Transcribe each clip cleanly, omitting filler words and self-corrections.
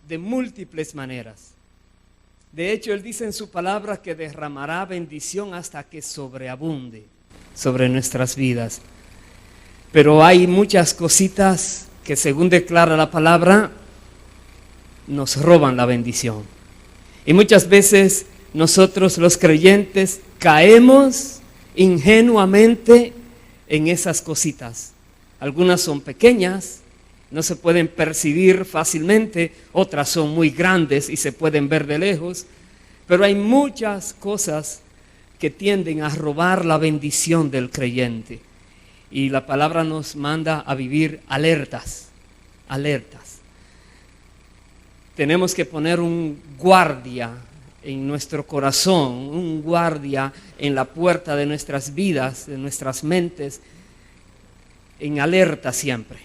de múltiples maneras. De hecho, Él dice en su palabra que derramará bendición hasta que sobreabunde sobre nuestras vidas. Pero hay muchas cositas que, según declara la palabra, nos roban la bendición. Y muchas veces nosotros los creyentes caemos ingenuamente en esas cositas. Algunas son pequeñas, no se pueden percibir fácilmente, otras son muy grandes y se pueden ver de lejos, pero hay muchas cosas que tienden a robar la bendición del creyente. Y la palabra nos manda a vivir alertas. Tenemos que poner un guardia en nuestro corazón, un guardia en la puerta de nuestras vidas, de nuestras mentes, en alerta siempre.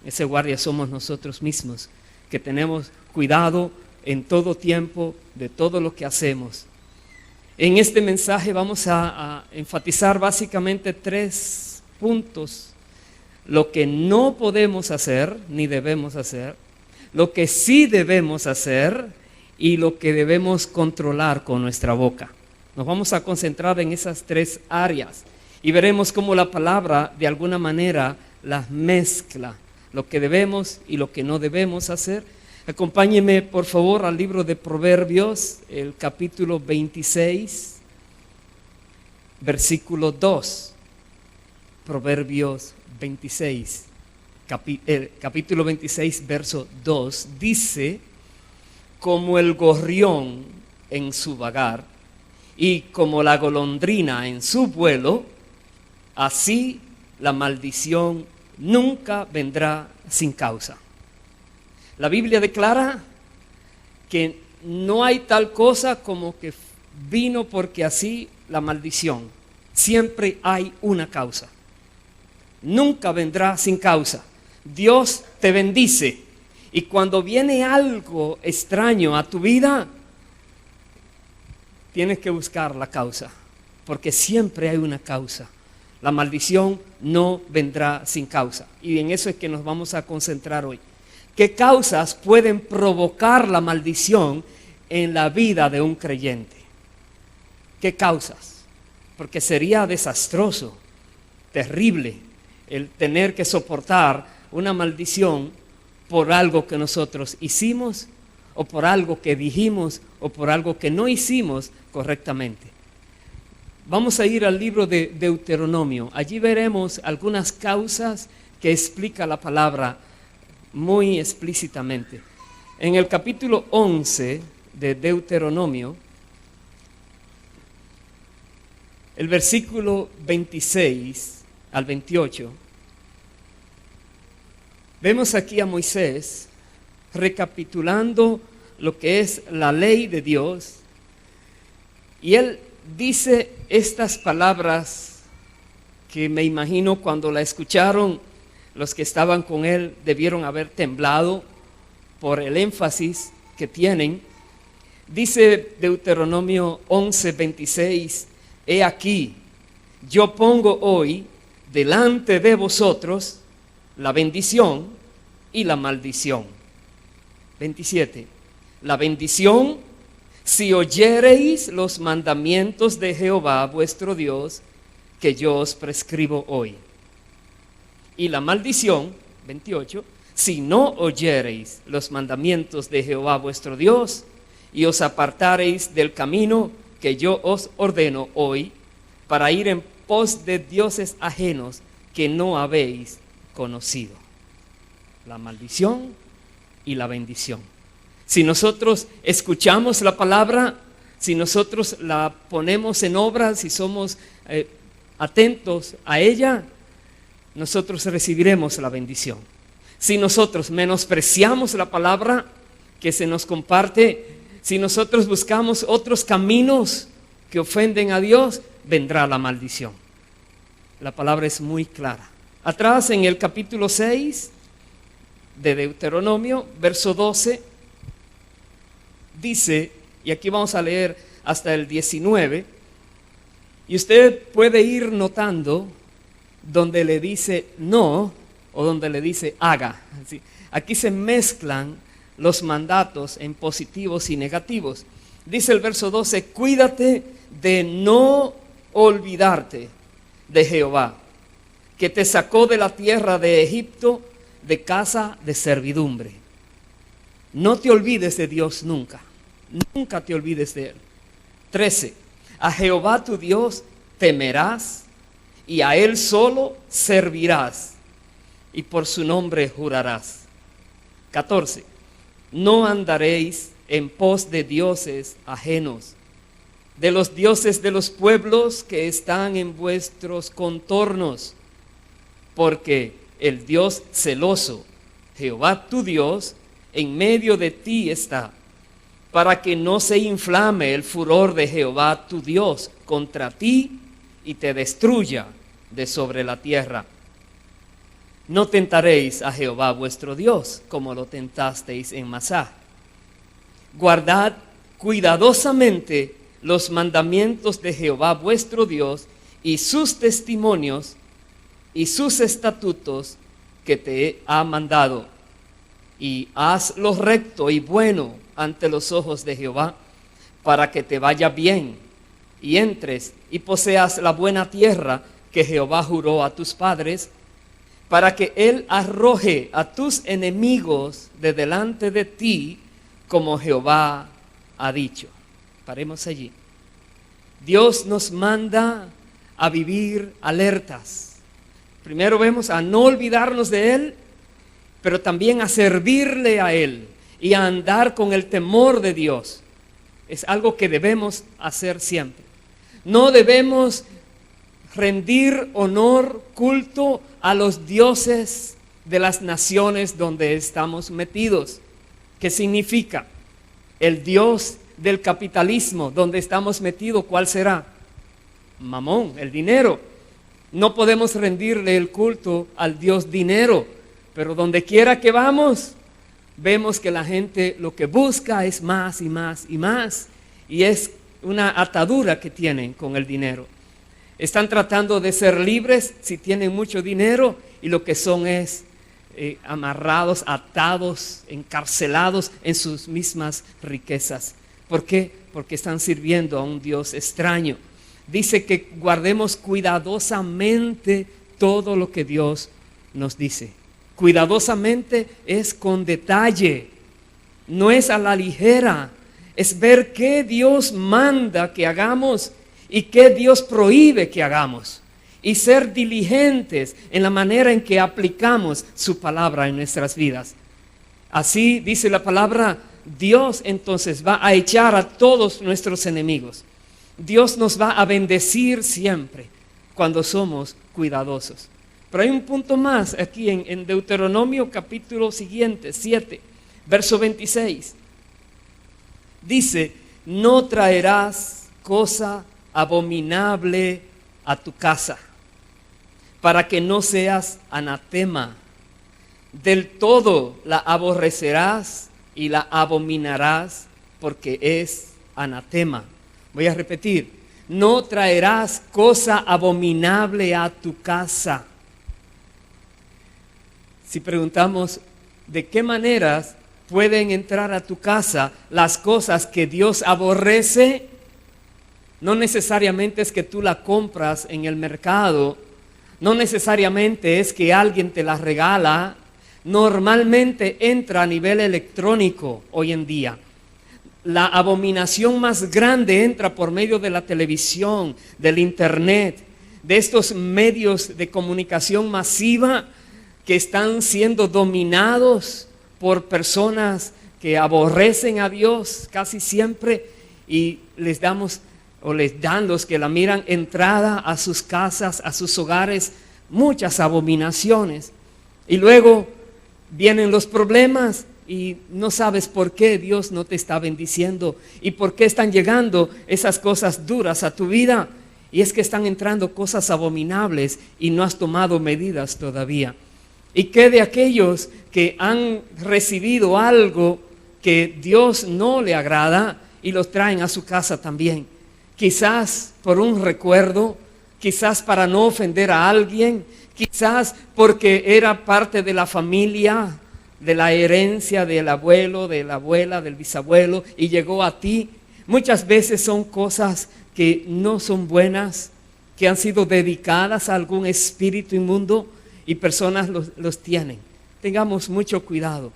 Ese guardia somos nosotros mismos, que tenemos cuidado en todo tiempo de todo lo que hacemos. En este mensaje vamos a enfatizar básicamente 3 puntos: lo que no podemos hacer ni debemos hacer, lo que sí debemos hacer y lo que debemos controlar con nuestra boca. Nos vamos a concentrar en esas 3 áreas y veremos cómo la palabra de alguna manera las mezcla, lo que debemos y lo que no debemos hacer. Acompáñenme por favor al libro de Proverbios, el capítulo 26, versículo 2. Proverbios 26, capítulo 26, verso 2, dice: como el gorrión en su vagar y como la golondrina en su vuelo, así la maldición nunca vendrá sin causa. La Biblia declara que no hay tal cosa como que vino porque así la maldición. Siempre hay una causa. Nunca vendrá sin causa. Dios te bendice. Y cuando viene algo extraño a tu vida, tienes que buscar la causa, porque siempre hay una causa. La maldición no vendrá sin causa. Y en eso es que nos vamos a concentrar hoy. ¿Qué causas pueden provocar la maldición en la vida de un creyente? ¿Qué causas? Porque sería desastroso, terrible, el tener que soportar una maldición por algo que nosotros hicimos, o por algo que dijimos, o por algo que no hicimos correctamente. Vamos a ir al libro de Deuteronomio. Allí veremos algunas causas que explica la palabra muy explícitamente. En el capítulo 11 de Deuteronomio, el versículo 26 al 28, vemos aquí a Moisés recapitulando lo que es la ley de Dios, y él dice estas palabras que me imagino cuando la escucharon los que estaban con él debieron haber temblado por el énfasis que tienen. Dice Deuteronomio 11:26: he aquí, yo pongo hoy delante de vosotros la bendición y la maldición. 27. La bendición, si oyereis los mandamientos de Jehová vuestro Dios, que yo os prescribo hoy. Y la maldición, 28, si no oyereis los mandamientos de Jehová vuestro Dios, y os apartareis del camino que yo os ordeno hoy, para ir en pos de dioses ajenos que no habéis conocido. La maldición y la bendición. Si nosotros escuchamos la palabra, si nosotros la ponemos en obra, si somos atentos a ella, nosotros recibiremos la bendición. Si nosotros menospreciamos la palabra que se nos comparte, si nosotros buscamos otros caminos que ofenden a Dios, vendrá la maldición. La palabra es muy clara. Atrás en el capítulo 6 de Deuteronomio, verso 12, dice, y aquí vamos a leer hasta el 19, y usted puede ir notando donde le dice no o donde le dice haga. Aquí se mezclan los mandatos en positivos y negativos. Dice el verso 12, cuídate de no olvidarte de Jehová, que te sacó de la tierra de Egipto, de casa de servidumbre. No te olvides de Dios nunca, nunca te olvides de Él. 13, a Jehová tu Dios temerás y a Él solo servirás y por su nombre jurarás. 14, no andaréis en pos de dioses ajenos, de los dioses de los pueblos que están en vuestros contornos, porque el Dios celoso, Jehová tu Dios, en medio de ti está, para que no se inflame el furor de Jehová tu Dios contra ti y te destruya de sobre la tierra. No tentaréis a Jehová vuestro Dios, como lo tentasteis en Masá. Guardad cuidadosamente los mandamientos de Jehová vuestro Dios y sus testimonios y sus estatutos que te ha mandado. Y haz lo recto y bueno ante los ojos de Jehová, para que te vaya bien y entres y poseas la buena tierra que Jehová juró a tus padres, para que Él arroje a tus enemigos de delante de ti, como Jehová ha dicho. Paremos allí. Dios nos manda a vivir alertas. Primero vemos a no olvidarnos de Él, pero también a servirle a Él y a andar con el temor de Dios. Es algo que debemos hacer siempre. No debemos rendir honor, culto a los dioses de las naciones donde estamos metidos. ¿Qué significa? El Dios del capitalismo donde estamos metidos, ¿cuál será? Mamón, el dinero. No podemos rendirle el culto al Dios dinero, pero donde quiera que vamos, vemos que la gente lo que busca es más y más y más, y es una atadura que tienen con el dinero. Están tratando de ser libres si tienen mucho dinero, y lo que son es amarrados, atados, encarcelados en sus mismas riquezas. ¿Por qué? Porque están sirviendo a un Dios extraño. Dice que guardemos cuidadosamente todo lo que Dios nos dice. Cuidadosamente es con detalle, no es a la ligera. Es ver qué Dios manda que hagamos y qué Dios prohíbe que hagamos, y ser diligentes en la manera en que aplicamos su palabra en nuestras vidas. Así dice la palabra, Dios entonces va a echar a todos nuestros enemigos. Dios nos va a bendecir siempre cuando somos cuidadosos. Pero hay un punto más aquí en Deuteronomio capítulo siguiente, 7, verso 26. Dice, no traerás cosa abominable a tu casa, para que no seas anatema. Del todo la aborrecerás y la abominarás, porque es anatema. Voy a repetir, no traerás cosa abominable a tu casa. Si preguntamos, ¿de qué maneras pueden entrar a tu casa las cosas que Dios aborrece? No necesariamente es que tú la compras en el mercado, no necesariamente es que alguien te la regala. Normalmente entra a nivel electrónico hoy en día. La abominación más grande entra por medio de la televisión, del internet, de estos medios de comunicación masiva que están siendo dominados por personas que aborrecen a Dios casi siempre, y les dan los que la miran entrada a sus casas, a sus hogares, muchas abominaciones. Y luego vienen los problemas y no sabes por qué Dios no te está bendiciendo y por qué están llegando esas cosas duras a tu vida. Y es que están entrando cosas abominables y no has tomado medidas todavía. ¿Y qué de aquellos que han recibido algo que Dios no le agrada y los traen a su casa también? Quizás por un recuerdo, quizás para no ofender a alguien, quizás porque era parte de la familia de la herencia del abuelo, de la abuela, del bisabuelo, y llegó a ti. Muchas veces son cosas que no son buenas, que han sido dedicadas a algún espíritu inmundo y personas los tienen. Tengamos mucho cuidado.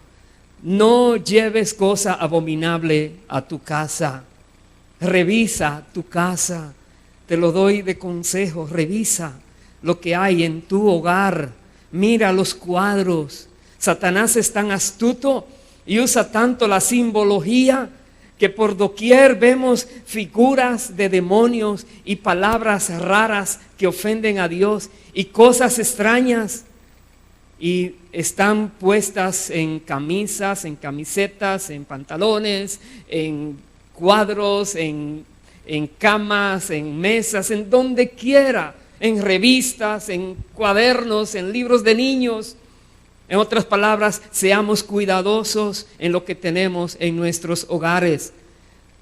No lleves cosa abominable a tu casa. Revisa tu casa. Te lo doy de consejo. Revisa lo que hay en tu hogar. Mira los cuadros. Satanás es tan astuto y usa tanto la simbología que por doquier vemos figuras de demonios y palabras raras que ofenden a Dios y cosas extrañas, y están puestas en camisas, en camisetas, en pantalones, en cuadros, en camas, en mesas, en donde quiera, en revistas, en cuadernos, en libros de niños. En otras palabras, seamos cuidadosos en lo que tenemos en nuestros hogares.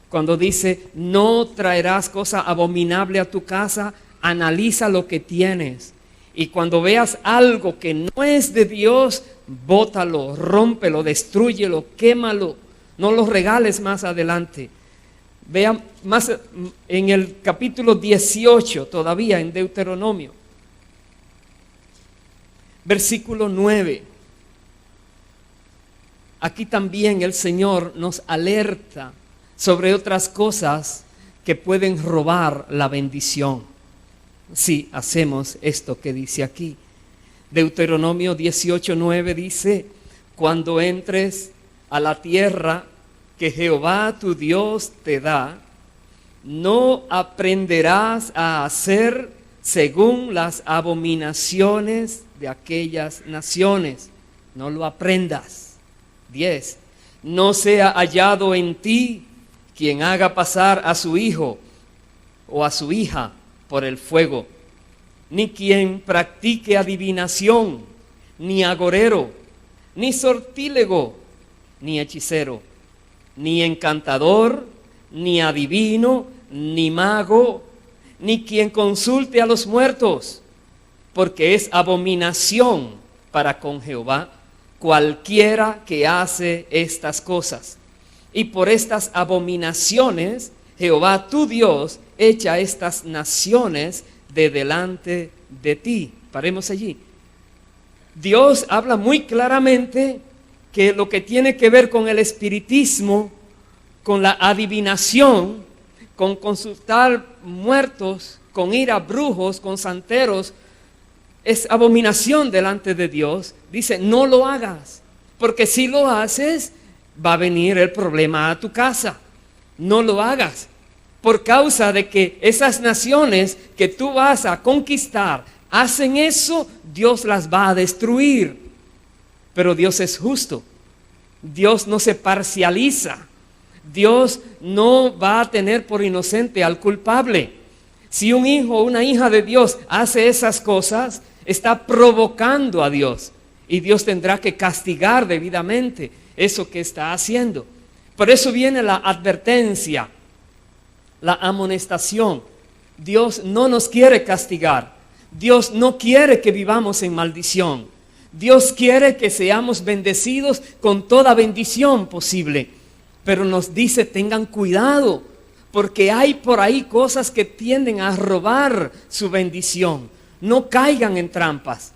Cuando dice, no traerás cosa abominable a tu casa, analiza lo que tienes. Y cuando veas algo que no es de Dios, bótalo, rómpelo, destrúyelo, quémalo. No lo regales más adelante. Vean más en el capítulo 18, todavía en Deuteronomio. Versículo 9. Aquí también el Señor nos alerta sobre otras cosas que pueden robar la bendición si hacemos esto que dice aquí. Deuteronomio 18:9 dice: cuando entres a la tierra que Jehová tu Dios te da, no aprenderás a hacer según las abominaciones de aquellas naciones. No lo aprendas. 10. No sea hallado en ti quien haga pasar a su hijo o a su hija por el fuego, ni quien practique adivinación, ni agorero, ni sortílego, ni hechicero, ni encantador, ni adivino, ni mago, ni quien consulte a los muertos, porque es abominación para con Jehová cualquiera que hace estas cosas. Y por estas abominaciones Jehová tu Dios echa estas naciones de delante de ti. Paremos allí. Dios habla muy claramente que lo que tiene que ver con el espiritismo, con la adivinación, con consultar muertos, con ir a brujos, con santeros, es abominación delante de Dios. Dice, no lo hagas, porque si lo haces, va a venir el problema a tu casa. No lo hagas, por causa de que esas naciones que tú vas a conquistar hacen eso, Dios las va a destruir. Pero Dios es justo. Dios no se parcializa. Dios no va a tener por inocente al culpable. Si un hijo o una hija de Dios hace esas cosas, está provocando a Dios. Y Dios tendrá que castigar debidamente eso que está haciendo. Por eso viene la advertencia, la amonestación. Dios no nos quiere castigar. Dios no quiere que vivamos en maldición. Dios quiere que seamos bendecidos con toda bendición posible. Pero nos dice, tengan cuidado, porque hay por ahí cosas que tienden a robar su bendición. No caigan en trampas,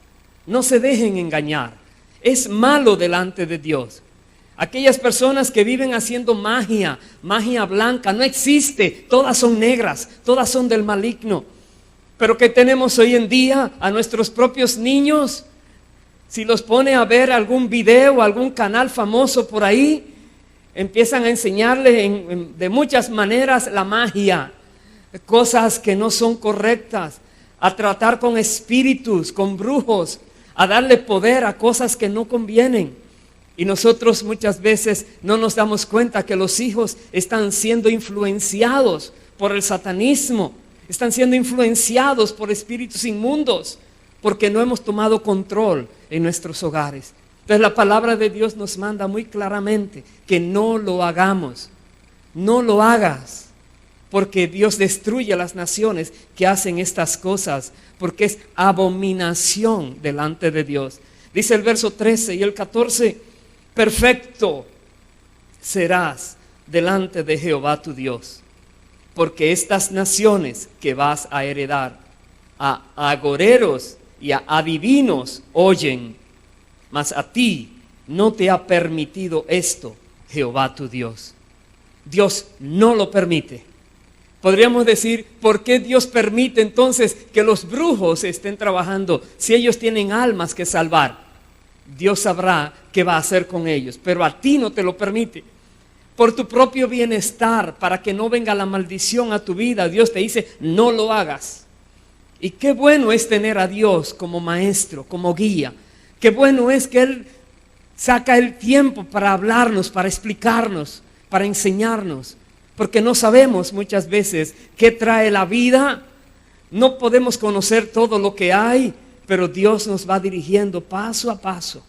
no se dejen engañar. Es malo delante de Dios. Aquellas personas que viven haciendo magia blanca, no existe, todas son negras, todas son del maligno. Pero ¿qué tenemos hoy en día? A nuestros propios niños, si los pone a ver algún video, algún canal famoso por ahí, empiezan a enseñarles de muchas maneras la magia, cosas que no son correctas, a tratar con espíritus, con brujos, a darle poder a cosas que no convienen. Y nosotros muchas veces no nos damos cuenta que los hijos están siendo influenciados por el satanismo, están siendo influenciados por espíritus inmundos, porque no hemos tomado control en nuestros hogares. Entonces la palabra de Dios nos manda muy claramente que no lo hagamos. No lo hagas, porque Dios destruye a las naciones que hacen estas cosas, porque es abominación delante de Dios. Dice el verso 13 y el 14, perfecto serás delante de Jehová tu Dios, porque estas naciones que vas a heredar a agoreros y a adivinos oyen, mas a ti no te ha permitido esto Jehová tu Dios. Dios no lo permite. Podríamos decir, ¿por qué Dios permite entonces que los brujos estén trabajando si ellos tienen almas que salvar? Dios sabrá qué va a hacer con ellos, pero a ti no te lo permite. Por tu propio bienestar, para que no venga la maldición a tu vida, Dios te dice, no lo hagas. Y qué bueno es tener a Dios como maestro, como guía. Qué bueno es que Él saca el tiempo para hablarnos, para explicarnos, para enseñarnos. Porque no sabemos muchas veces qué trae la vida. No podemos conocer todo lo que hay, pero Dios nos va dirigiendo paso a paso.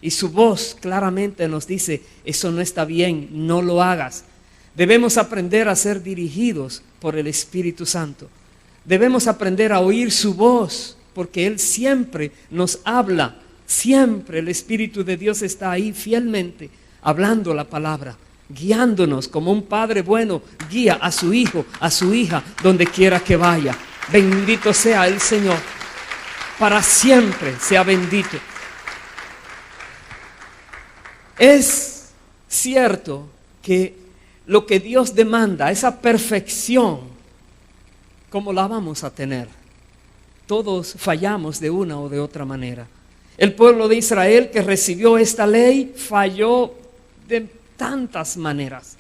Y su voz claramente nos dice, eso no está bien, no lo hagas. Debemos aprender a ser dirigidos por el Espíritu Santo. Debemos aprender a oír su voz, porque Él siempre nos habla. Siempre el Espíritu de Dios está ahí fielmente, hablando la palabra, guiándonos como un padre bueno guía a su hijo, a su hija, donde quiera que vaya. Bendito sea el Señor. Para siempre sea bendito. Es cierto que lo que Dios demanda, esa perfección, ¿cómo la vamos a tener? Todos fallamos de una o de otra manera. El pueblo de Israel que recibió esta ley falló de tantas maneras.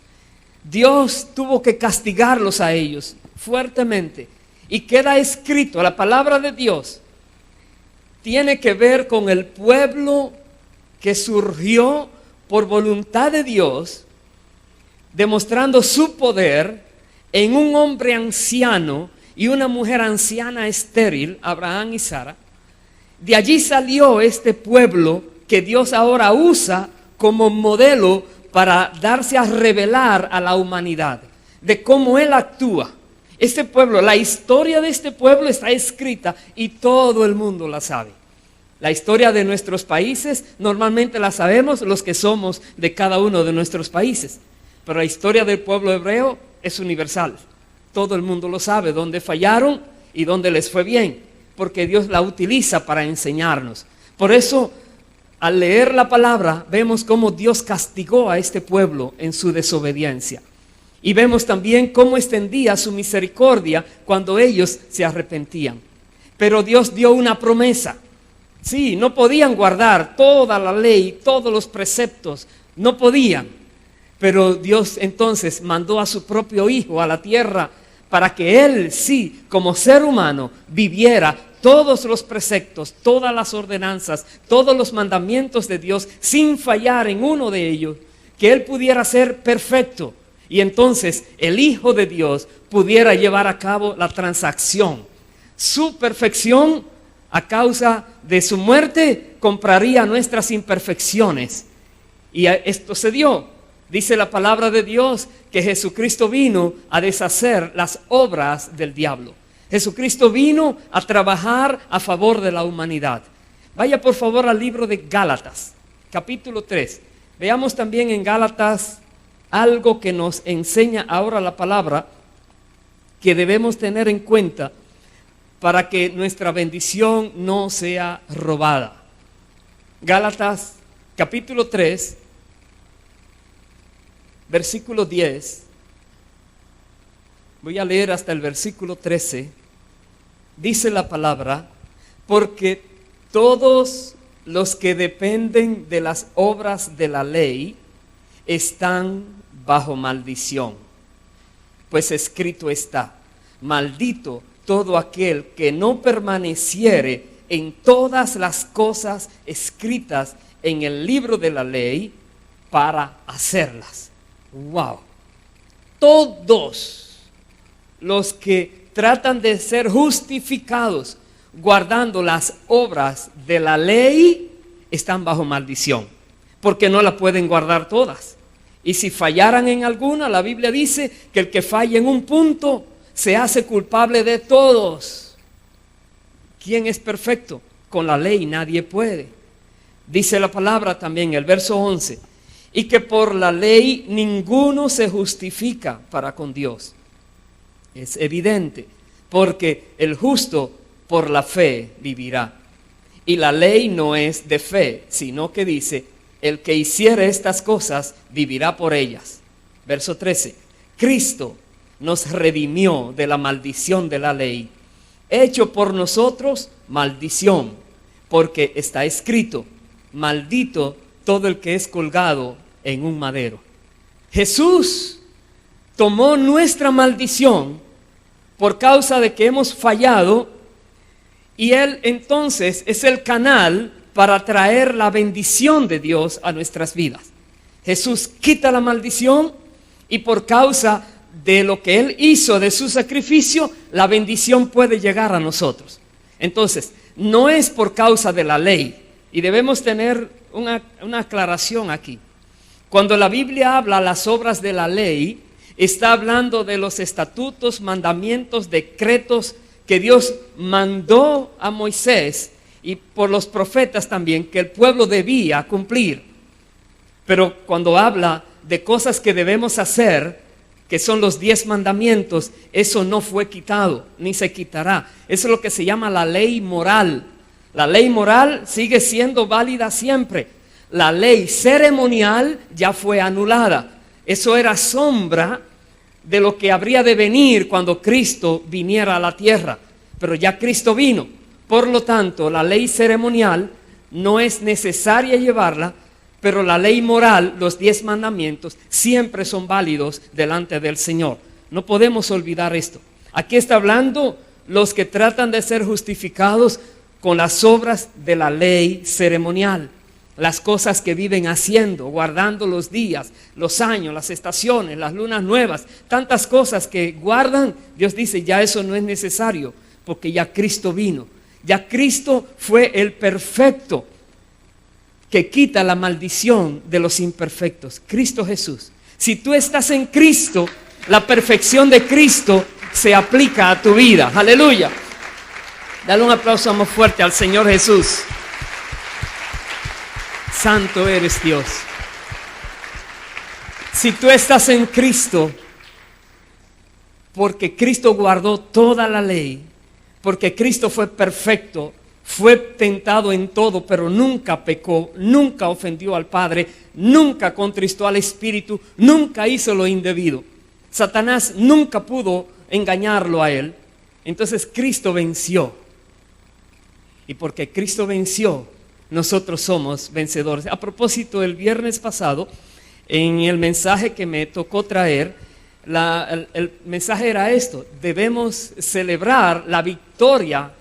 Dios tuvo que castigarlos a ellos fuertemente. Y queda escrito, la palabra de Dios tiene que ver con el pueblo que surgió por voluntad de Dios, demostrando su poder en un hombre anciano y una mujer anciana estéril, Abraham y Sara. De allí salió este pueblo que Dios ahora usa como modelo para darse a revelar a la humanidad de cómo Él actúa. Este pueblo, la historia de este pueblo está escrita y todo el mundo la sabe. La historia de nuestros países normalmente la sabemos los que somos de cada uno de nuestros países, pero la historia del pueblo hebreo es universal. Todo el mundo lo sabe, dónde fallaron y dónde les fue bien, porque Dios la utiliza para enseñarnos. Por eso, al leer la palabra, vemos cómo Dios castigó a este pueblo en su desobediencia. Y vemos también cómo extendía su misericordia cuando ellos se arrepentían. Pero Dios dio una promesa. Sí, no podían guardar toda la ley, todos los preceptos, no podían. Pero Dios entonces mandó a su propio Hijo a la tierra para que Él, sí, como ser humano, viviera todos los preceptos, todas las ordenanzas, todos los mandamientos de Dios, sin fallar en uno de ellos, que Él pudiera ser perfecto. Y entonces el Hijo de Dios pudiera llevar a cabo la transacción. Su perfección, a causa de su muerte, compraría nuestras imperfecciones. Y esto se dio. Dice la palabra de Dios que Jesucristo vino a deshacer las obras del diablo. Jesucristo vino a trabajar a favor de la humanidad. Vaya por favor al libro de Gálatas, capítulo 3. Veamos también en Gálatas algo que nos enseña ahora la palabra que debemos tener en cuenta para que nuestra bendición no sea robada. Gálatas capítulo 3, versículo 10. Voy a leer hasta el versículo 13. Dice la palabra, porque todos los que dependen de las obras de la ley están bajo maldición. Pues escrito está, maldito todo aquel que no permaneciere en todas las cosas escritas en el libro de la ley para hacerlas. Wow. Todos los que tratan de ser justificados guardando las obras de la ley están bajo maldición, porque no la pueden guardar todas. Y si fallaran en alguna, la Biblia dice que el que falla en un punto se hace culpable de todos. ¿Quién es perfecto? Con la ley nadie puede. Dice la palabra también, el verso 11, y que por la ley ninguno se justifica para con Dios. Es evidente, porque el justo por la fe vivirá. Y la ley no es de fe, sino que dice, el que hiciere estas cosas vivirá por ellas. Verso 13, Cristo nos redimió de la maldición de la ley, hecho por nosotros maldición, porque está escrito, maldito todo el que es colgado en un madero. Jesús tomó nuestra maldición por causa de que hemos fallado, y Él entonces es el canal para traer la bendición de Dios a nuestras vidas. Jesús quita la maldición y por causa de lo que Él hizo, de su sacrificio, la bendición puede llegar a nosotros. Entonces, no es por causa de la ley, y debemos tener una aclaración aquí. Cuando la Biblia habla las obras de la ley, está hablando de los estatutos, mandamientos, decretos que Dios mandó a Moisés y por los profetas también, que el pueblo debía cumplir. Pero cuando habla de cosas que debemos hacer, que son los 10 mandamientos, eso no fue quitado, ni se quitará. Eso es lo que se llama la ley moral. La ley moral sigue siendo válida siempre. La ley ceremonial ya fue anulada. Eso era sombra de lo que habría de venir cuando Cristo viniera a la tierra. Pero ya Cristo vino. Por lo tanto, la ley ceremonial no es necesaria llevarla, pero la ley moral, los 10 mandamientos, siempre son válidos delante del Señor. No podemos olvidar esto. Aquí está hablando los que tratan de ser justificados con las obras de la ley ceremonial. Las cosas que viven haciendo, guardando los días, los años, las estaciones, las lunas nuevas, tantas cosas que guardan. Dios dice, ya eso no es necesario, porque ya Cristo vino. Ya Cristo fue el perfecto que quita la maldición de los imperfectos. Cristo Jesús. Si tú estás en Cristo, la perfección de Cristo se aplica a tu vida. Aleluya. Dale un aplauso más fuerte al Señor Jesús. Santo eres Dios. Si tú estás en Cristo, porque Cristo guardó toda la ley, porque Cristo fue perfecto, fue tentado en todo, pero nunca pecó, nunca ofendió al Padre, nunca contristó al Espíritu, nunca hizo lo indebido. Satanás nunca pudo engañarlo a él. Entonces Cristo venció. Y porque Cristo venció, nosotros somos vencedores. A propósito, el viernes pasado, en el mensaje que me tocó traer, el mensaje era esto: debemos celebrar la victoria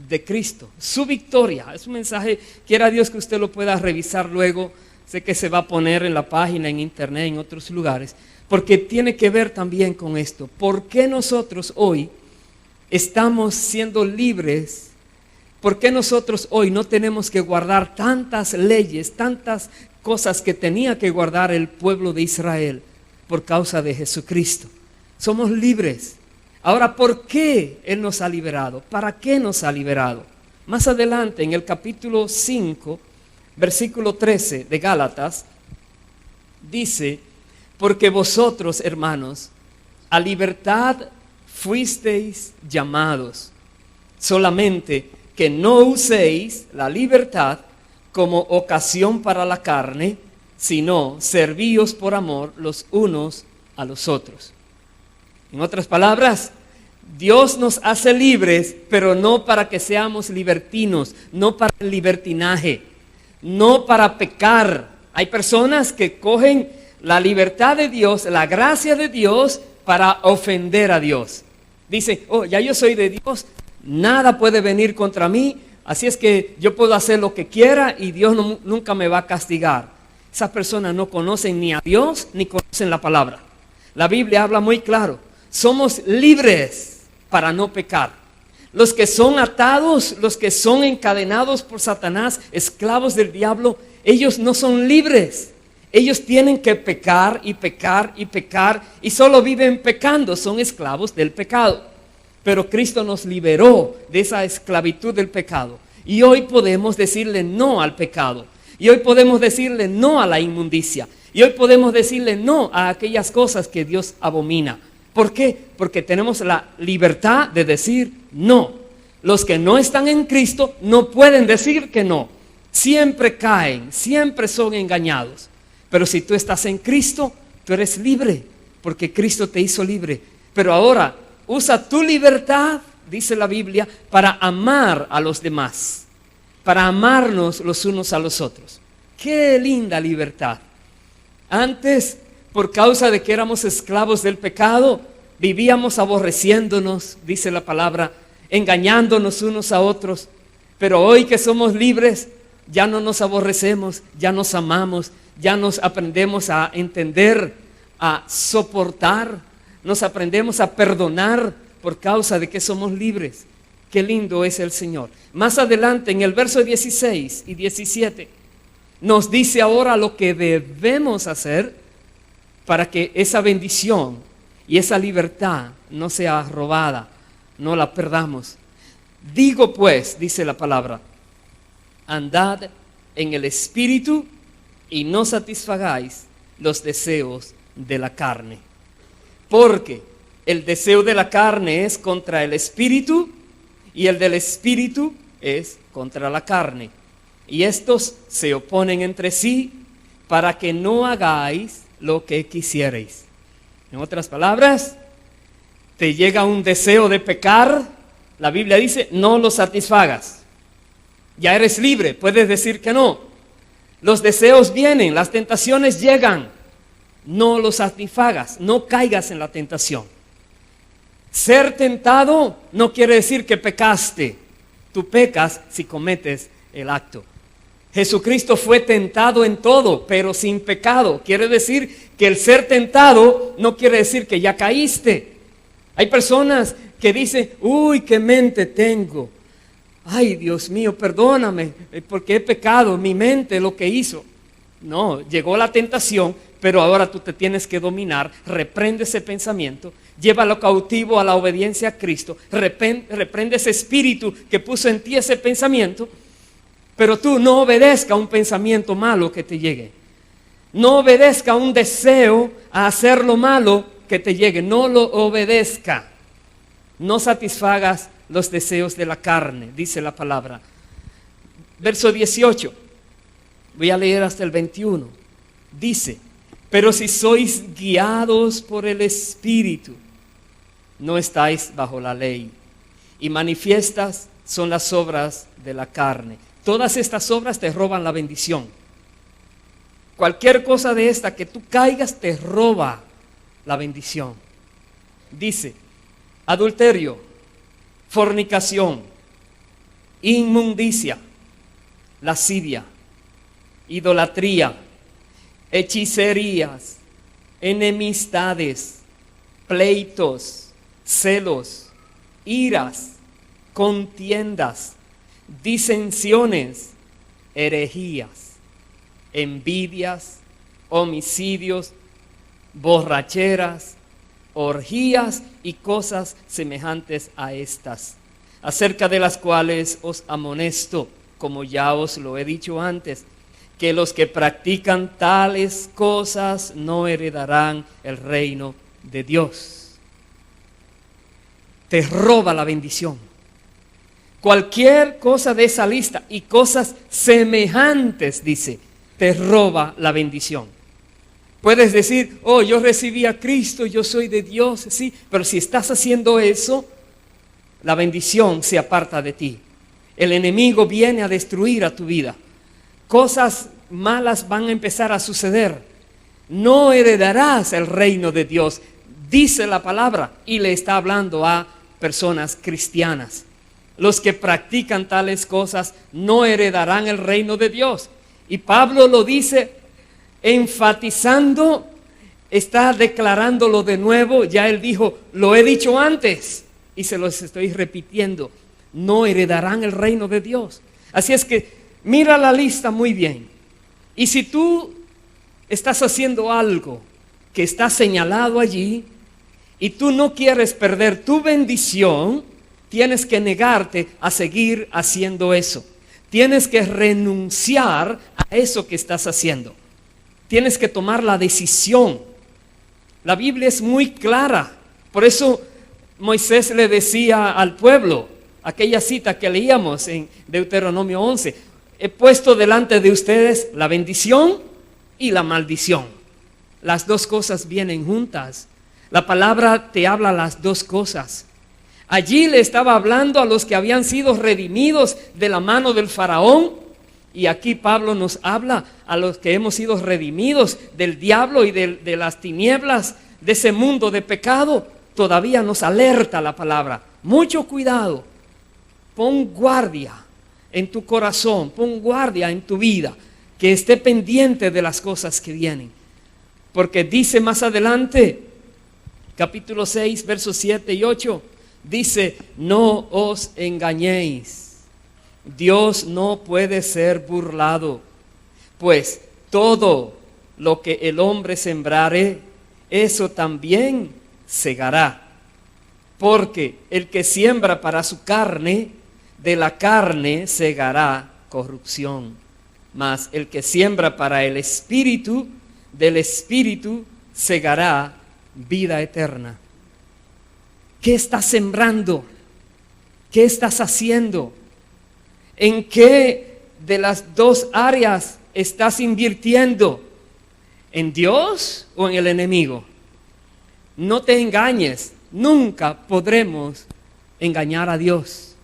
de Cristo, su victoria. Es un mensaje, quiera Dios que usted lo pueda revisar luego. Sé que se va a poner en la página, en internet, en otros lugares, porque tiene que ver también con esto. ¿Por qué nosotros hoy estamos siendo libres? ¿Por qué nosotros hoy no tenemos que guardar tantas leyes, tantas cosas que tenía que guardar el pueblo de Israel? Por causa de Jesucristo. Somos libres. Ahora, ¿por qué Él nos ha liberado? ¿Para qué nos ha liberado? Más adelante, en el capítulo 5, versículo 13 de Gálatas, dice: porque vosotros, hermanos, a libertad fuisteis llamados, solamente que no uséis la libertad como ocasión para la carne, sino servíos por amor los unos a los otros. En otras palabras, Dios nos hace libres, pero no para que seamos libertinos, no para el libertinaje, no para pecar. Hay personas que cogen la libertad de Dios, la gracia de Dios, para ofender a Dios. Dicen, oh, ya yo soy de Dios, nada puede venir contra mí, así es que yo puedo hacer lo que quiera y Dios nunca me va a castigar. Esas personas no conocen ni a Dios ni conocen la palabra. La Biblia habla muy claro. Somos libres para no pecar. Los que son atados, los que son encadenados por Satanás, esclavos del diablo, ellos no son libres. Ellos tienen que pecar y pecar y pecar y solo viven pecando, son esclavos del pecado. Pero Cristo nos liberó de esa esclavitud del pecado y hoy podemos decirle no al pecado. Y hoy podemos decirle no a la inmundicia. Y hoy podemos decirle no a aquellas cosas que Dios abomina. ¿Por qué? Porque tenemos la libertad de decir no. Los que no están en Cristo no pueden decir que no. Siempre caen, siempre son engañados. Pero si tú estás en Cristo, tú eres libre, porque Cristo te hizo libre. Pero ahora, usa tu libertad, dice la Biblia, para amar a los demás, para amarnos los unos a los otros. ¡Qué linda libertad! Antes, por causa de que éramos esclavos del pecado, vivíamos aborreciéndonos, dice la palabra, engañándonos unos a otros. Pero hoy que somos libres, ya no nos aborrecemos, ya nos amamos, ya nos aprendemos a entender, a soportar, nos aprendemos a perdonar por causa de que somos libres. Qué lindo es el Señor. Más adelante, en el verso 16 y 17, nos dice ahora lo que debemos hacer para que esa bendición y esa libertad no sea robada, no la perdamos. Digo pues, dice la palabra, andad en el Espíritu y no satisfagáis los deseos de la carne. Porque el deseo de la carne es contra el Espíritu y el del Espíritu es contra la carne. Y estos se oponen entre sí para que no hagáis lo que quisierais. En otras palabras, te llega un deseo de pecar, la Biblia dice, no lo satisfagas. Ya eres libre, puedes decir que no. Los deseos vienen, las tentaciones llegan. No los satisfagas, no caigas en la tentación. Ser tentado no quiere decir que pecaste. Tú pecas si cometes el acto. Jesucristo fue tentado en todo, pero sin pecado. Quiere decir que el ser tentado no quiere decir que ya caíste. Hay personas que dicen, uy, qué mente tengo. Ay, Dios mío, perdóname, porque he pecado, mi mente lo que hizo. No, llegó la tentación, pero ahora tú te tienes que dominar. Reprende ese pensamiento, llévalo cautivo a la obediencia a Cristo. Reprende ese espíritu que puso en ti ese pensamiento. Pero tú no obedezca a un pensamiento malo que te llegue. No obedezca a un deseo a hacer lo malo que te llegue. No lo obedezca. No satisfagas los deseos de la carne, dice la palabra. Verso 18. Voy a leer hasta el 21. Dice, pero si sois guiados por el Espíritu, no estáis bajo la ley. Y manifiestas son las obras de la carne. Todas estas obras te roban la bendición. Cualquier cosa de esta que tú caigas te roba la bendición. Dice, adulterio, fornicación, inmundicia, lascivia, idolatría, hechicerías, enemistades, pleitos, celos, iras, contiendas, disensiones, herejías, envidias, homicidios, borracheras, orgías y cosas semejantes a estas, acerca de las cuales os amonesto, como ya os lo he dicho antes, que los que practican tales cosas no heredarán el reino de Dios. Te roba la bendición. Cualquier cosa de esa lista y cosas semejantes, dice, te roba la bendición. Puedes decir, oh, yo recibí a Cristo, yo soy de Dios, sí, pero si estás haciendo eso, la bendición se aparta de ti. El enemigo viene a destruir a tu vida. Cosas malas van a empezar a suceder. No heredarás el reino de Dios, dice la palabra, y le está hablando a personas cristianas. Los que practican tales cosas no heredarán el reino de Dios. Y Pablo lo dice enfatizando, está declarándolo de nuevo. Ya él dijo, lo he dicho antes y se los estoy repitiendo, no heredarán el reino de Dios. Así es que mira la lista muy bien. Y si tú estás haciendo algo que está señalado allí y tú no quieres perder tu bendición, tienes que negarte a seguir haciendo eso. Tienes que renunciar a a eso que estás haciendo. Tienes que tomar la decisión. La Biblia es muy clara. Por eso Moisés le decía al pueblo, aquella cita que leíamos en Deuteronomio 11, he puesto delante de ustedes la bendición y la maldición. Las dos cosas vienen juntas. La palabra te habla las dos cosas. Allí le estaba hablando a los que habían sido redimidos de la mano del faraón, y aquí Pablo nos habla a los que hemos sido redimidos del diablo y de las tinieblas de ese mundo de pecado. Todavía nos alerta la palabra. Mucho cuidado. Pon guardia en tu corazón, pon guardia en tu vida, que esté pendiente de las cosas que vienen. Porque dice más adelante, capítulo 6, versos 7 y 8, dice, no os engañéis. Dios no puede ser burlado, pues todo lo que el hombre sembrare, eso también segará. Porque el que siembra para su carne, de la carne segará corrupción. Mas el que siembra para el Espíritu, del Espíritu segará vida eterna. ¿Qué estás sembrando? ¿Qué estás haciendo? ¿En qué de las dos áreas estás invirtiendo? ¿En Dios o en el enemigo? No te engañes, nunca podremos engañar a Dios.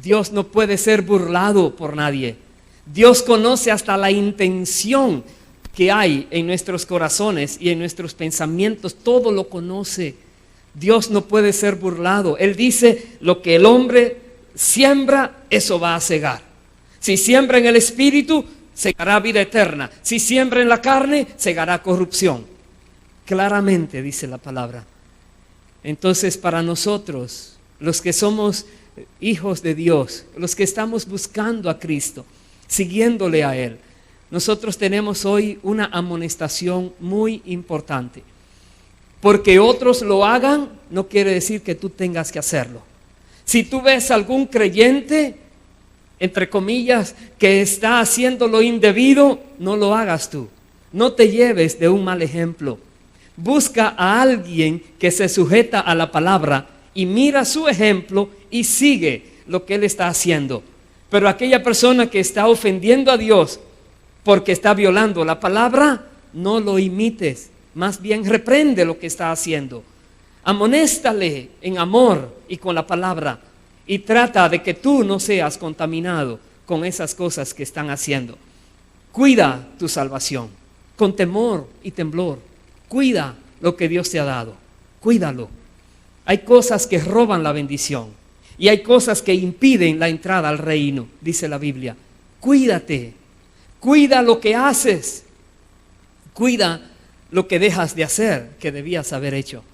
Dios no puede ser burlado por nadie. Dios conoce hasta la intención que hay en nuestros corazones y en nuestros pensamientos, todo lo conoce. Dios no puede ser burlado. Él dice, lo que el hombre siembra, eso va a segar. Si siembra en el Espíritu, segará vida eterna. Si siembra en la carne, segará corrupción. Claramente dice la palabra. Entonces, para nosotros, los que somos hijos de Dios, los que estamos buscando a Cristo, siguiéndole a Él, nosotros tenemos hoy una amonestación muy importante. Porque otros lo hagan, no quiere decir que tú tengas que hacerlo. Si tú ves algún creyente, entre comillas, que está haciendo lo indebido, no lo hagas tú. No te lleves de un mal ejemplo. Busca a alguien que se sujeta a la palabra y mira su ejemplo y sigue lo que él está haciendo. Pero aquella persona que está ofendiendo a Dios porque está violando la palabra, no lo imites. Más bien reprende lo que está haciendo. Amonéstale en amor y con la palabra y trata de que tú no seas contaminado con esas cosas que están haciendo. Cuida tu salvación con temor y temblor. Cuida lo que Dios te ha dado. Cuídalo. Hay cosas que roban la bendición y hay cosas que impiden la entrada al reino, dice la Biblia. Cuídate. Cuida lo que haces. Cuida lo que dejas de hacer que debías haber hecho.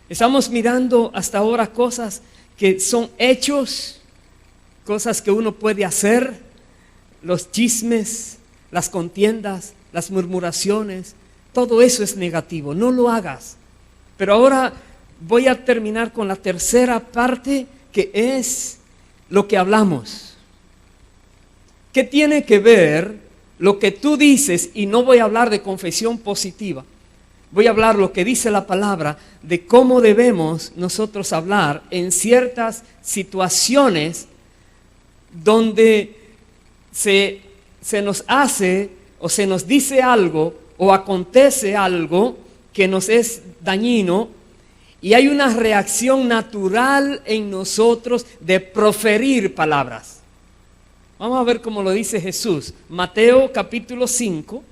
Estamos mirando hasta ahora cosas que son hechos, cosas que uno puede hacer, los chismes, las contiendas, las murmuraciones, todo eso es negativo, no lo hagas. Pero ahora voy a terminar con la tercera parte, que es lo que hablamos. ¿Qué tiene que ver lo que tú dices? Y no voy a hablar de confesión positiva. Voy a hablar lo que dice la palabra de cómo debemos nosotros hablar en ciertas situaciones donde se nos hace o se nos dice algo o acontece algo que nos es dañino y hay una reacción natural en nosotros de proferir palabras. Vamos a ver cómo lo dice Jesús. Mateo capítulo 5,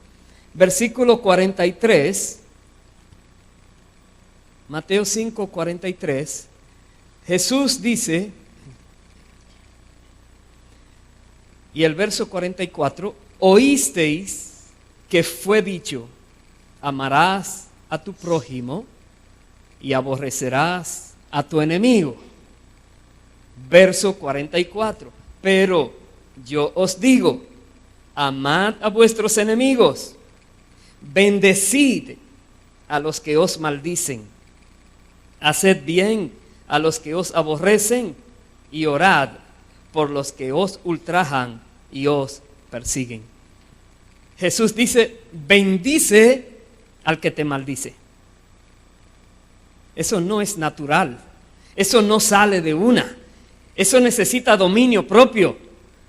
versículo 43. Mateo 5, 43, Jesús dice, y el verso 44, oísteis que fue dicho, amarás a tu prójimo y aborrecerás a tu enemigo. Verso 44, pero yo os digo, amad a vuestros enemigos, bendecid a los que os maldicen. Haced bien a los que os aborrecen y orad por los que os ultrajan y os persiguen. Jesús dice, bendice al que te maldice. Eso no es natural. Eso no sale de una. Eso necesita dominio propio,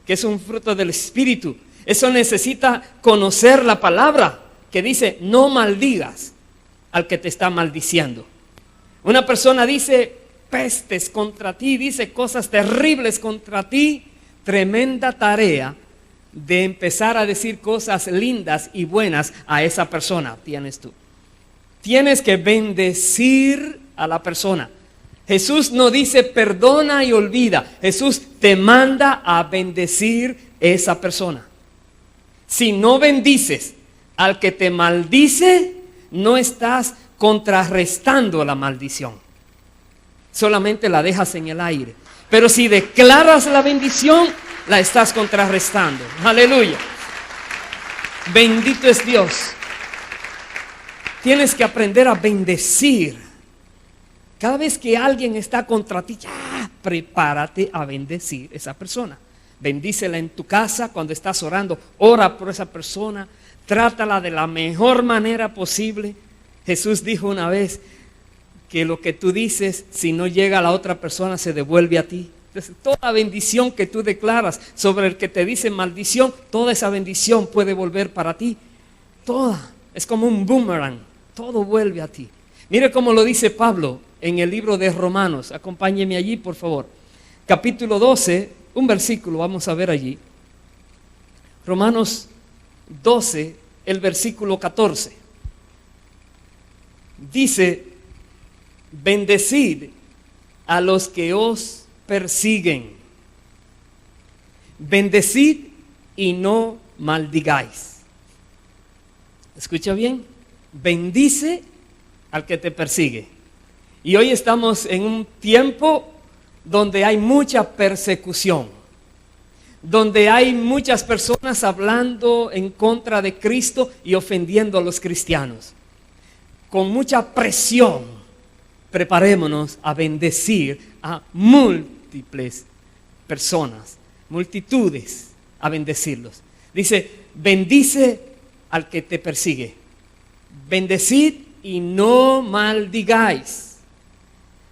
que es un fruto del Espíritu. Eso necesita conocer la palabra, que dice, no maldigas al que te está maldiciendo. Una persona dice pestes contra ti, dice cosas terribles contra ti. Tremenda tarea de empezar a decir cosas lindas y buenas a esa persona tienes tú. Tienes que bendecir a la persona. Jesús no dice perdona y olvida. Jesús te manda a bendecir a esa persona. Si no bendices al que te maldice, no estás contrarrestando la maldición. Solamente la dejas en el aire. Pero si declaras la bendición, la estás contrarrestando. Aleluya. Bendito es Dios. Tienes que aprender a bendecir. Cada vez que alguien está contra ti, ya, prepárate a bendecir a esa persona. Bendícela en tu casa cuando estás orando. Ora por esa persona. Trátala de la mejor manera posible. Jesús dijo una vez que lo que tú dices, si no llega a la otra persona, se devuelve a ti. Entonces, toda bendición que tú declaras sobre el que te dice maldición, toda esa bendición puede volver para ti. Toda. Es como un boomerang. Todo vuelve a ti. Mire cómo lo dice Pablo en el libro de Romanos. Acompáñeme allí, por favor. Capítulo 12, un versículo, vamos a ver allí. Romanos 12, el versículo 14. Dice, bendecid a los que os persiguen. Bendecid y no maldigáis. ¿Escucha bien? Bendice al que te persigue. Y hoy estamos en un tiempo donde hay mucha persecución, donde hay muchas personas hablando en contra de Cristo y ofendiendo a los cristianos. Con mucha presión, preparémonos a bendecir a múltiples personas, multitudes, a bendecirlos. Dice, bendice al que te persigue. Bendecid y no maldigáis.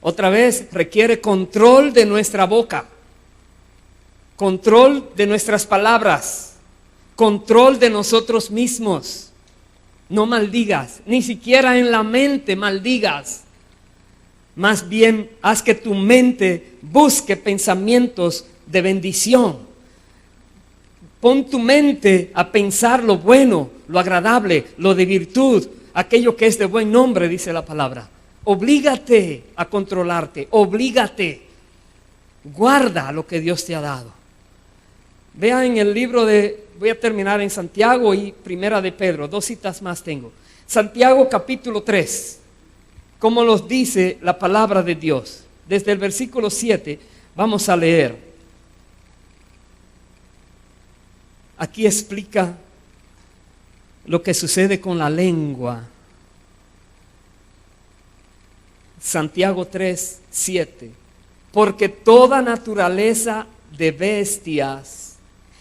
Otra vez, requiere control de nuestra boca, control de nuestras palabras, control de nosotros mismos. No maldigas, ni siquiera en la mente maldigas. Más bien, haz que tu mente busque pensamientos de bendición. Pon tu mente a pensar lo bueno, lo agradable, lo de virtud, aquello que es de buen nombre, dice la palabra. Oblígate a controlarte, oblígate. Guarda lo que Dios te ha dado. Vea en el libro voy a terminar en Santiago y Primera de Pedro, 2 citas más tengo. Santiago capítulo 3, como nos dice la palabra de Dios. Desde el versículo 7 vamos a leer. Aquí explica lo que sucede con la lengua. Santiago 3, 7. Porque toda naturaleza de bestias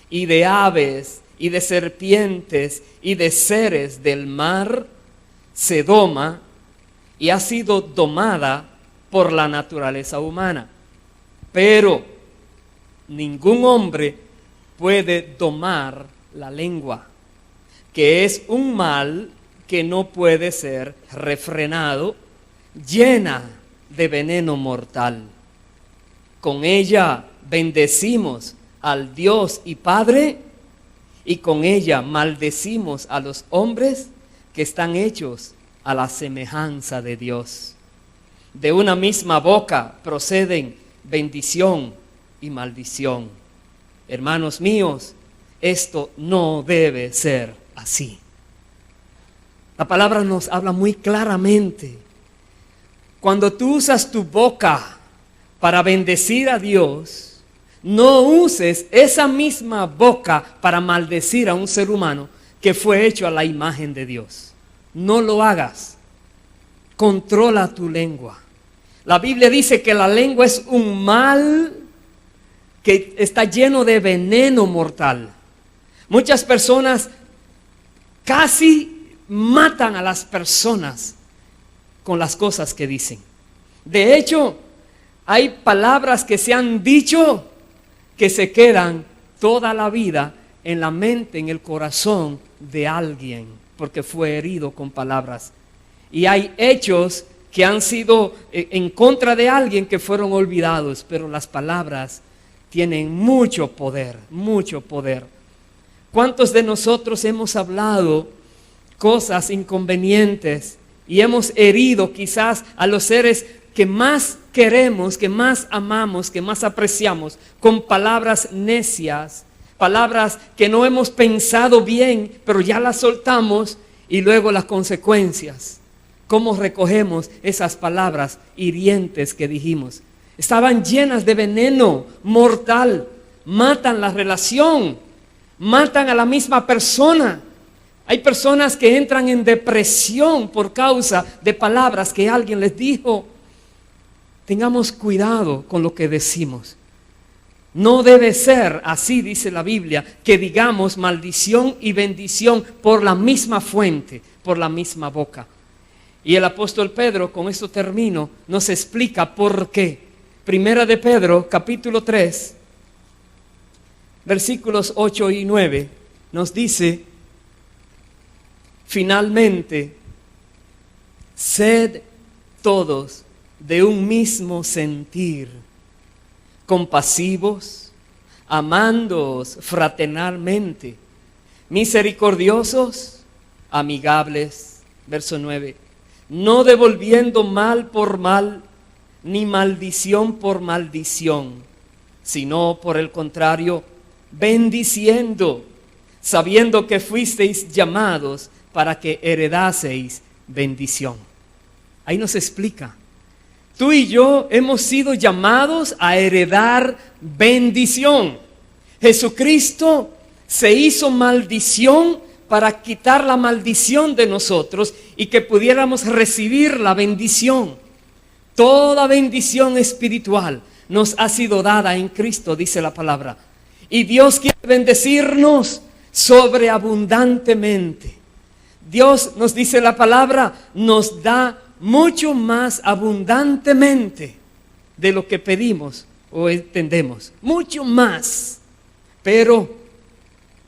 y de aves y de serpientes y de seres del mar se doma y ha sido domada por la naturaleza humana. Pero ningún hombre puede domar la lengua, que es un mal que no puede ser refrenado, llena de veneno mortal. Con ella bendecimos al Dios y Padre, y con ella maldecimos a los hombres que están hechos a la semejanza de Dios. De una misma boca proceden bendición y maldición. Hermanos míos, esto no debe ser así. La palabra nos habla muy claramente. Cuando tú usas tu boca para bendecir a Dios, no uses esa misma boca para maldecir a un ser humano que fue hecho a la imagen de Dios. No lo hagas. Controla tu lengua. La Biblia dice que la lengua es un mal que está lleno de veneno mortal. Muchas personas casi matan a las personas con las cosas que dicen. De hecho, hay palabras que se han dicho que se quedan toda la vida en la mente, en el corazón de alguien, porque fue herido con palabras. Y hay hechos que han sido en contra de alguien que fueron olvidados, pero las palabras tienen mucho poder, mucho poder. ¿Cuántos de nosotros hemos hablado cosas inconvenientes y hemos herido quizás a los seres que más queremos, que más amamos, que más apreciamos, con palabras necias, palabras que no hemos pensado bien, pero ya las soltamos, y luego las consecuencias? ¿Cómo recogemos esas palabras hirientes que dijimos? Estaban llenas de veneno mortal, matan la relación, matan a la misma persona. Hay personas que entran en depresión por causa de palabras que alguien les dijo. Tengamos cuidado con lo que decimos. No debe ser así, dice la Biblia, que digamos maldición y bendición por la misma fuente, por la misma boca. Y el apóstol Pedro, con esto termino, nos explica por qué. Primera de Pedro, capítulo 3, versículos 8 y 9, nos dice: finalmente, sed todos de un mismo sentir, compasivos, amándoos fraternalmente, misericordiosos, amigables. Verso 9, no devolviendo mal por mal, ni maldición por maldición, sino por el contrario, bendiciendo, sabiendo que fuisteis llamados para que heredaseis bendición. Ahí nos explica. Tú y yo hemos sido llamados a heredar bendición. Jesucristo se hizo maldición para quitar la maldición de nosotros y que pudiéramos recibir la bendición. Toda bendición espiritual nos ha sido dada en Cristo, dice la palabra. Y Dios quiere bendecirnos sobreabundantemente. Dios, nos dice la palabra, nos da mucho más abundantemente de lo que pedimos o entendemos. Mucho más. Pero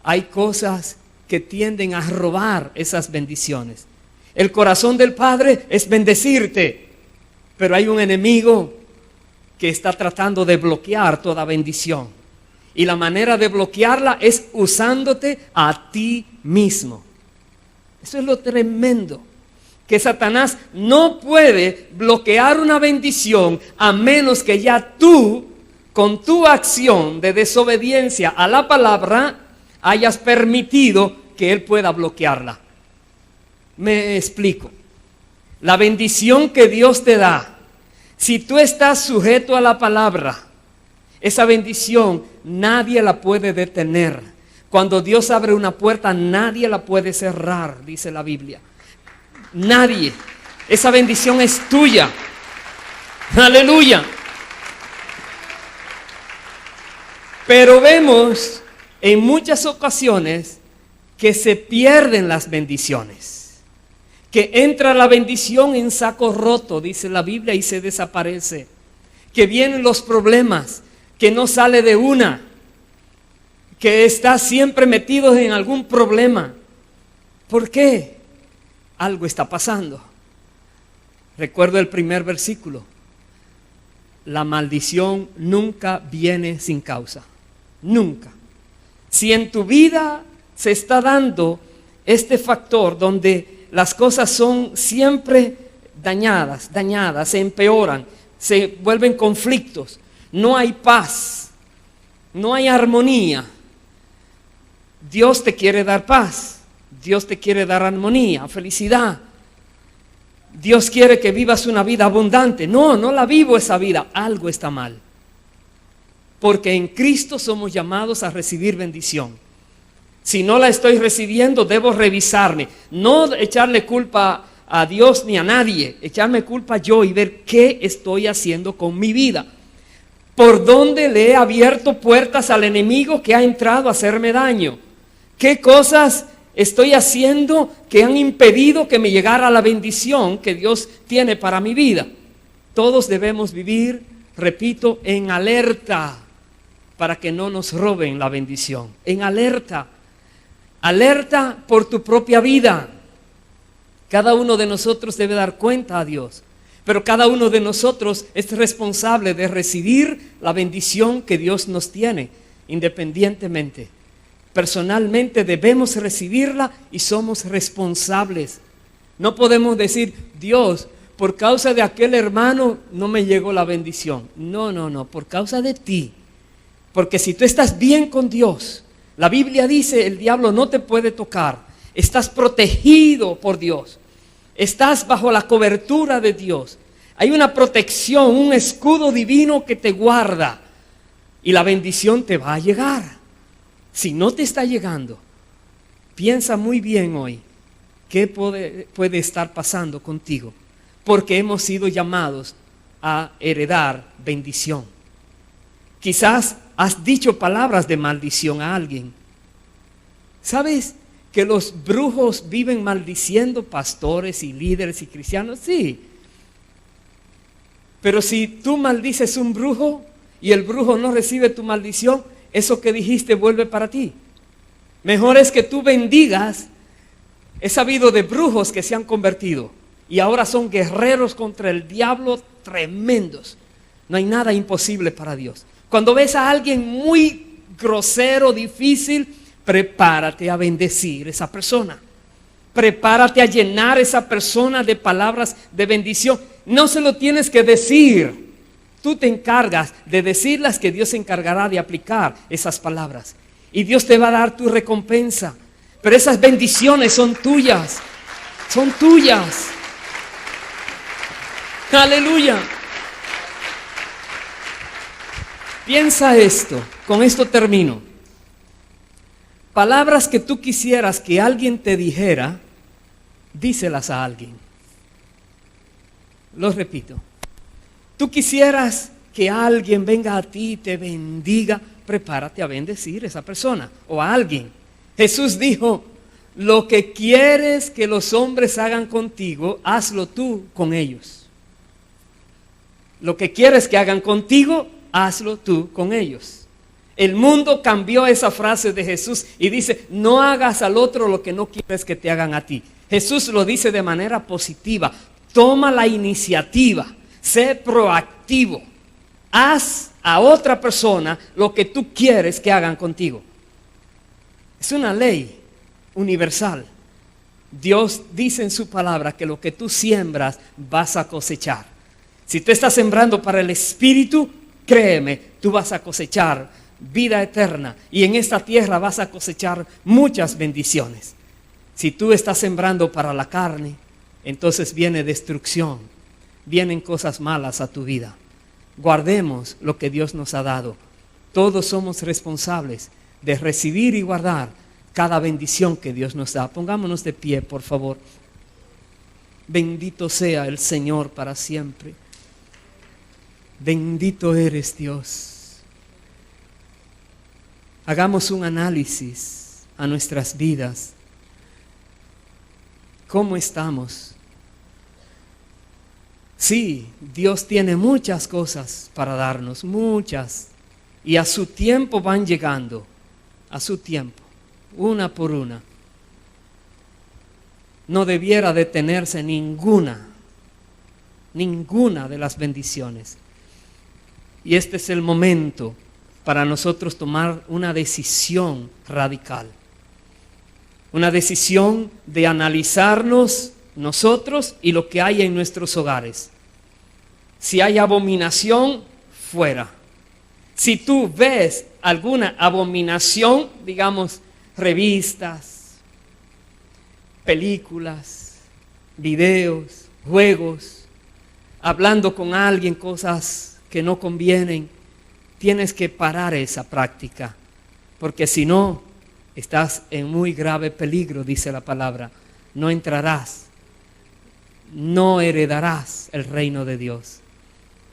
hay cosas que tienden a robar esas bendiciones. El corazón del Padre es bendecirte, pero hay un enemigo que está tratando de bloquear toda bendición. Y la manera de bloquearla es usándote a ti mismo. Eso es lo tremendo. Que Satanás no puede bloquear una bendición a menos que ya tú, con tu acción de desobediencia a la palabra, hayas permitido que él pueda bloquearla. Me explico. La bendición que Dios te da, si tú estás sujeto a la palabra, esa bendición nadie la puede detener. Cuando Dios abre una puerta, nadie la puede cerrar, dice la Biblia. Nadie. Esa bendición es tuya. Aleluya. Pero vemos en muchas ocasiones que se pierden las bendiciones, que entra la bendición en saco roto, dice la Biblia, y se desaparece, que vienen los problemas, que no sale de una, que está siempre metido en algún problema. ¿Por qué? Algo está pasando. Recuerdo el primer versículo: la maldición nunca viene sin causa, nunca. Si en tu vida se está dando este factor donde las cosas son siempre dañadas, se empeoran, se vuelven conflictos, no hay paz, no hay armonía. Dios te quiere dar paz, Dios te quiere dar armonía, felicidad. Dios quiere que vivas una vida abundante. No la vivo esa vida, algo está mal. Porque en Cristo somos llamados a recibir bendición. Si no la estoy recibiendo, debo revisarme. No echarle culpa a Dios ni a nadie, echarme culpa yo y ver qué estoy haciendo con mi vida. ¿Por dónde le he abierto puertas al enemigo que ha entrado a hacerme daño? ¿Qué cosas estoy haciendo que han impedido que me llegara la bendición que Dios tiene para mi vida? Todos debemos vivir, repito, en alerta para que no nos roben la bendición. En alerta. Alerta por tu propia vida. Cada uno de nosotros debe dar cuenta a Dios. Pero cada uno de nosotros es responsable de recibir la bendición que Dios nos tiene, independientemente. Personalmente debemos recibirla y somos responsables. No podemos decir, Dios, por causa de aquel hermano no me llegó la bendición. No, por causa de ti. Porque si tú estás bien con Dios, la Biblia dice, el diablo no te puede tocar. Estás protegido por Dios. Estás bajo la cobertura de Dios. Hay una protección, un escudo divino que te guarda. Y la bendición te va a llegar. Si no te está llegando, piensa muy bien hoy qué puede estar pasando contigo. Porque hemos sido llamados a heredar bendición. Quizás has dicho palabras de maldición a alguien. ¿Sabes que los brujos viven maldiciendo pastores y líderes y cristianos? Sí. Pero si tú maldices un brujo y el brujo no recibe tu maldición, eso que dijiste vuelve para ti. Mejor es que tú bendigas. He sabido de brujos que se han convertido y ahora son guerreros contra el diablo tremendos. No hay nada imposible para Dios. Cuando ves a alguien muy grosero, difícil, prepárate a bendecir a esa persona. Prepárate a llenar a esa persona de palabras de bendición. No se lo tienes que decir. Tú te encargas de decirlas, que Dios se encargará de aplicar esas palabras. Y Dios te va a dar tu recompensa. Pero esas bendiciones son tuyas. Son tuyas. Aleluya. Piensa esto, con esto termino. Palabras que tú quisieras que alguien te dijera, díselas a alguien. Lo repito. Tú quisieras que alguien venga a ti y te bendiga, prepárate a bendecir a esa persona o a alguien. Jesús dijo, lo que quieres que los hombres hagan contigo, hazlo tú con ellos. Lo que quieres que hagan contigo, hazlo tú con ellos. El mundo cambió esa frase de Jesús y dice, no hagas al otro lo que no quieres que te hagan a ti. Jesús lo dice de manera positiva. Toma la iniciativa, sé proactivo. Haz a otra persona lo que tú quieres que hagan contigo. Es una ley universal. Dios dice en su palabra que lo que tú siembras vas a cosechar. Si tú estás sembrando para el Espíritu, créeme, tú vas a cosechar vida eterna y en esta tierra vas a cosechar muchas bendiciones. Si tú estás sembrando para la carne, entonces viene destrucción, vienen cosas malas a tu vida. Guardemos lo que Dios nos ha dado. Todos somos responsables de recibir y guardar cada bendición que Dios nos da. Pongámonos de pie, por favor. Bendito sea el Señor para siempre. Bendito eres, Dios. Hagamos un análisis a nuestras vidas. ¿Cómo estamos? Sí, Dios tiene muchas cosas para darnos, muchas. Y a su tiempo van llegando, a su tiempo, una por una. No debiera detenerse ninguna de las bendiciones. Y este es el momento para nosotros tomar una decisión radical. Una decisión de analizarnos nosotros y lo que hay en nuestros hogares. Si hay abominación, fuera. Si tú ves alguna abominación, digamos, revistas, películas, videos, juegos, hablando con alguien cosas que no convienen, tienes que parar esa práctica, porque si no, estás en muy grave peligro, dice la palabra. No entrarás, no heredarás el reino de Dios.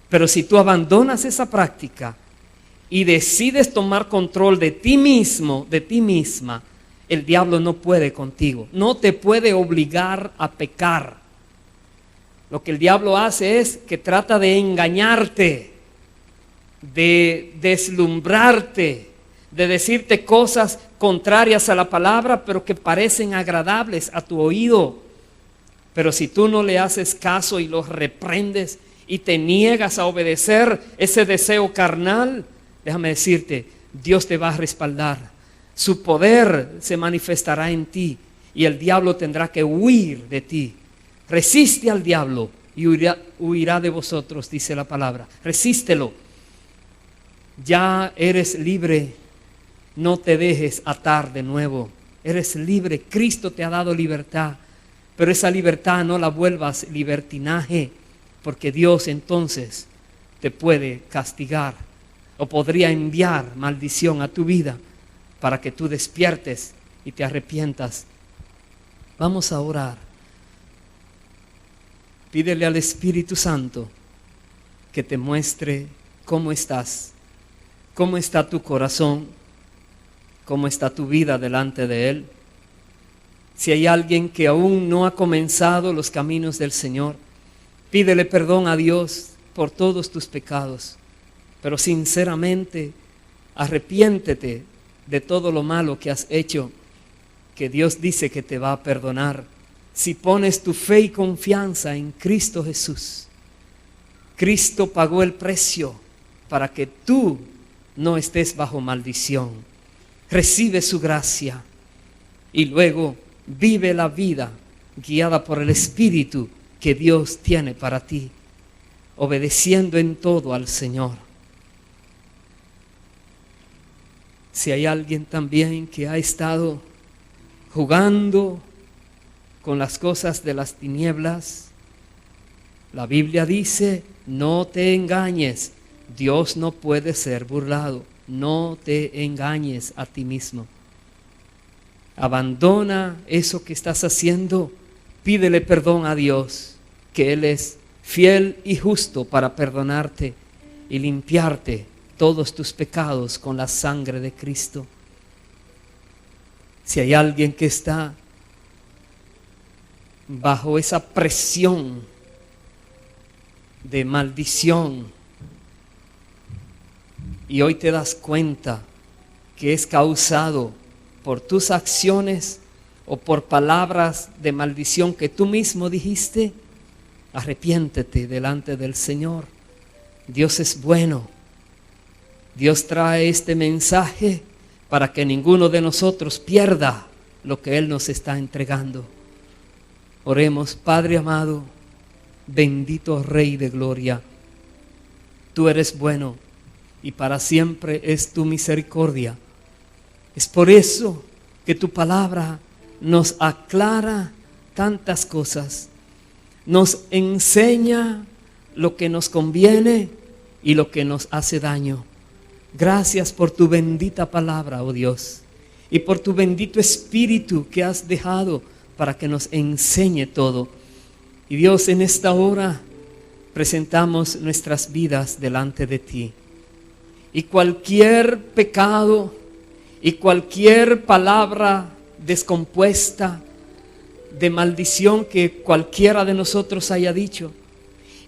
Pero si tú abandonas esa práctica y decides tomar control de ti mismo, de ti misma, el diablo no puede contigo, no te puede obligar a pecar. Lo que el diablo hace es que trata de engañarte, de deslumbrarte, de decirte cosas contrarias a la palabra, pero que parecen agradables a tu oído. Pero si tú no le haces caso y los reprendes y te niegas a obedecer ese deseo carnal, déjame decirte, Dios te va a respaldar. Su poder se manifestará en ti y el diablo tendrá que huir de ti. Resiste al diablo y huirá de vosotros, dice la palabra. Resístelo. Ya eres libre. No te dejes atar de nuevo. Eres libre. Cristo te ha dado libertad. Pero esa libertad no la vuelvas libertinaje, porque Dios entonces te puede castigar o podría enviar maldición a tu vida para que tú despiertes y te arrepientas. Vamos a orar. Pídele al Espíritu Santo que te muestre cómo estás, cómo está tu corazón, cómo está tu vida delante de Él. Si hay alguien que aún no ha comenzado los caminos del Señor, pídele perdón a Dios por todos tus pecados, pero sinceramente arrepiéntete de todo lo malo que has hecho, que Dios dice que te va a perdonar. Si pones tu fe y confianza en Cristo Jesús, Cristo pagó el precio para que tú no estés bajo maldición. Recibe su gracia y luego vive la vida guiada por el Espíritu que Dios tiene para ti, obedeciendo en todo al Señor. Si hay alguien también que ha estado jugando con las cosas de las tinieblas, la Biblia dice, no te engañes, Dios no puede ser burlado, no te engañes a ti mismo. Abandona eso que estás haciendo, pídele perdón a Dios, que Él es fiel y justo para perdonarte y limpiarte todos tus pecados con la sangre de Cristo. Si hay alguien que está bajo esa presión de maldición y hoy te das cuenta que es causado por tus acciones o por palabras de maldición que tú mismo dijiste, arrepiéntete delante del Señor. Dios es bueno. Dios trae este mensaje para que ninguno de nosotros pierda lo que Él nos está entregando. Oremos. Padre amado, bendito Rey de gloria, tú eres bueno y para siempre es tu misericordia. Es por eso que tu palabra nos aclara tantas cosas, nos enseña lo que nos conviene y lo que nos hace daño. Gracias por tu bendita palabra, oh Dios, y por tu bendito Espíritu que has dejado para que nos enseñe todo. Y Dios, en esta hora presentamos nuestras vidas delante de ti. Y cualquier pecado y cualquier palabra descompuesta de maldición que cualquiera de nosotros haya dicho,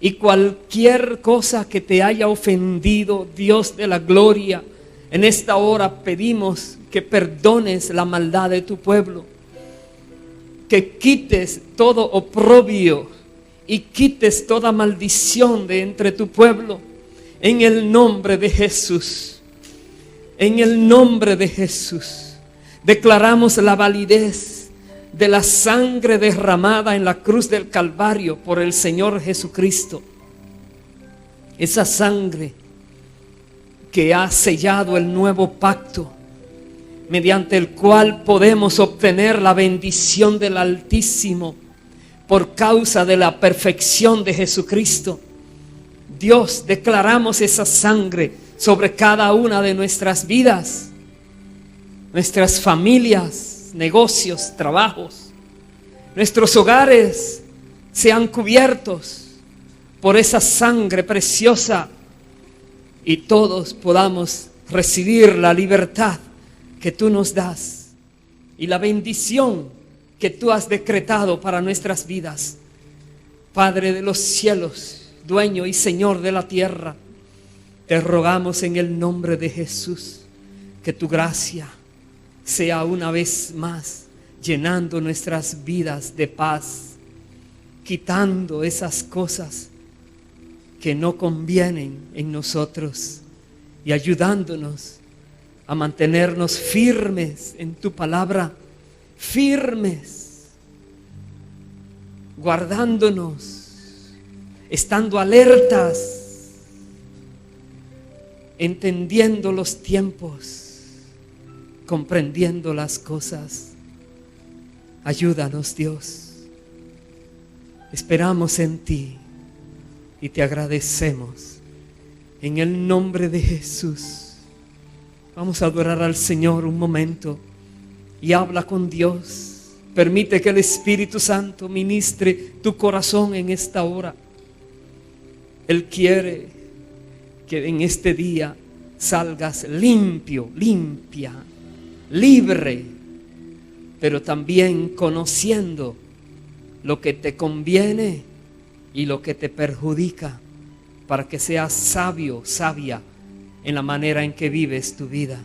y cualquier cosa que te haya ofendido, Dios de la gloria, en esta hora pedimos que perdones la maldad de tu pueblo, que quites todo oprobio y quites toda maldición de entre tu pueblo, en el nombre de Jesús. En el nombre de Jesús declaramos la validez de la sangre derramada en la cruz del Calvario por el Señor Jesucristo. Esa sangre que ha sellado el nuevo pacto, mediante el cual podemos obtener la bendición del Altísimo por causa de la perfección de Jesucristo. Dios, declaramos esa sangre sobre cada una de nuestras vidas, nuestras familias, negocios, trabajos, nuestros hogares sean cubiertos por esa sangre preciosa y todos podamos recibir la libertad que tú nos das. y la bendición que tú has decretado para nuestras vidas. Padre de los cielos, dueño y Señor de la tierra, te rogamos en el nombre de Jesús que tu gracia sea una vez más llenando nuestras vidas de paz, quitando esas cosas que no convienen en nosotros y ayudándonos a mantenernos firmes en tu palabra, firmes, guardándonos, estando alertas, entendiendo los tiempos, comprendiendo las cosas. Ayúdanos, Dios. Esperamos en ti y te agradecemos. En el nombre de Jesús. Vamos a adorar al Señor un momento y habla con Dios. Permite que el Espíritu Santo ministre tu corazón en esta hora. Él quiere que en este día salgas limpio, limpia, libre, pero también conociendo lo que te conviene y lo que te perjudica, para que seas sabio, sabia en la manera en que vives tu vida.